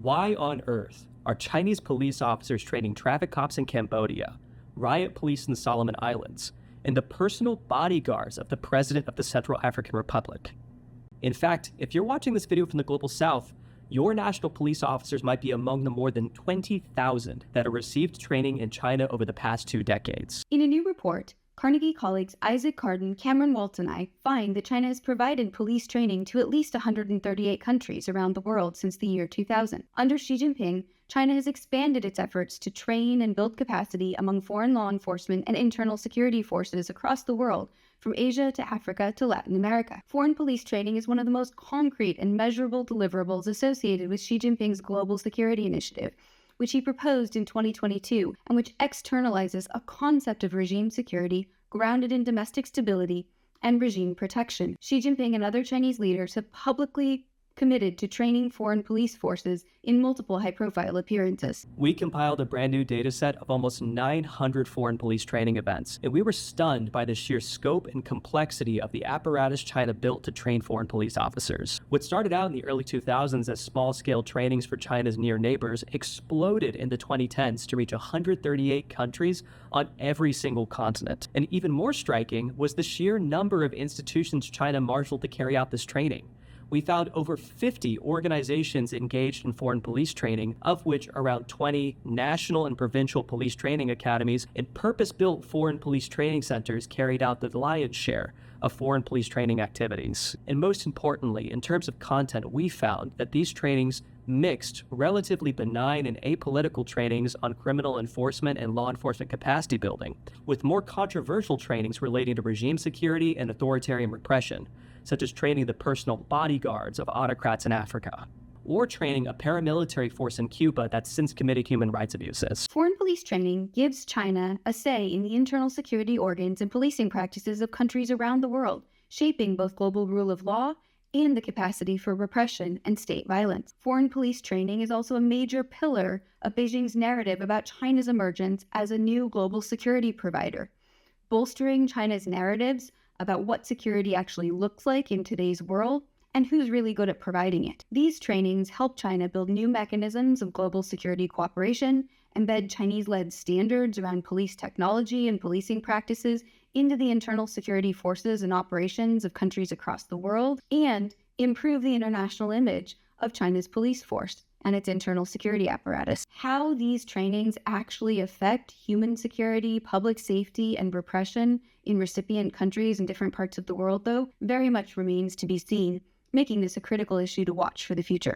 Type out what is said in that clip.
Why on earth are Chinese police officers training traffic cops in Cambodia, riot police in the Solomon Islands, and the personal bodyguards of the President of the Central African Republic? In fact, if you're watching this video from the Global South, your national police officers might be among the more than 20,000 that have received training in China over the past 2 decades. In a new report, Carnegie colleagues Isaac Kardon, Cameron Waltz, and I find that China has provided police training to at least 138 countries around the world since the year 2000. Under Xi Jinping, China has expanded its efforts to train and build capacity among foreign law enforcement and internal security forces across the world, from Asia to Africa to Latin America. Foreign police training is one of the most concrete and measurable deliverables associated with Xi Jinping's Global Security Initiative, which he proposed in 2022, and which externalizes a concept of regime security grounded in domestic stability and regime protection. Xi Jinping and other Chinese leaders have publicly committed to training foreign police forces in multiple high-profile appearances. We compiled a brand new data set of almost 900 foreign police training events, and we were stunned by the sheer scope and complexity of the apparatus China built to train foreign police officers. What started out in the early 2000s as small-scale trainings for China's near neighbors exploded in the 2010s to reach 138 countries on every single continent. And even more striking was the sheer number of institutions China marshaled to carry out this training. We found over 50 organizations engaged in foreign police training, of which around 20 national and provincial police training academies and purpose-built foreign police training centers carried out the lion's share of foreign police training activities. And most importantly, in terms of content, we found that these trainings mixed relatively benign and apolitical trainings on criminal enforcement and law enforcement capacity building, with more controversial trainings relating to regime security and authoritarian repression, such as training the personal bodyguards of autocrats in Africa, or training a paramilitary force in Cuba that's since committed human rights abuses. Foreign police training gives China a say in the internal security organs and policing practices of countries around the world, shaping both global rule of law and the capacity for repression and state violence. Foreign police training is also a major pillar of Beijing's narrative about China's emergence as a new global security provider, bolstering China's narratives about what security actually looks like in today's world and who's really good at providing it. These trainings help China build new mechanisms of global security cooperation, embed Chinese-led standards around police technology and policing practices into the internal security forces and operations of countries across the world, and improve the international image of China's police force and its internal security apparatus. How these trainings actually affect human security, public safety, and repression in recipient countries in different parts of the world, though, very much remains to be seen, making this a critical issue to watch for the future.